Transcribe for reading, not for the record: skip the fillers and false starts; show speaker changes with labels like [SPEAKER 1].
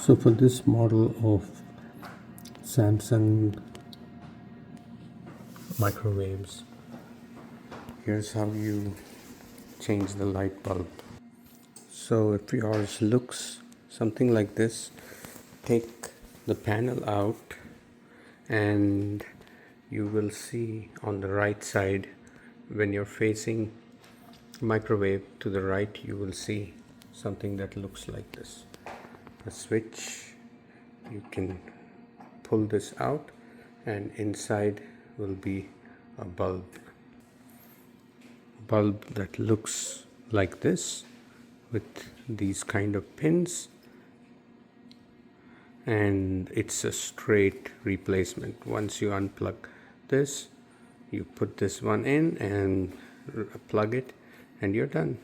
[SPEAKER 1] So for this model of Samsung microwaves, here's how you change the light bulb. So if yours looks something like this, take the panel out and you will see on the right side, when you're facing microwave to the right, you will see something that looks like this, a switch. You can pull this out and inside will be a bulb that looks like this with these kind of pins, and it's a straight replacement. Once you unplug this, you put this one in and plug it and you're done.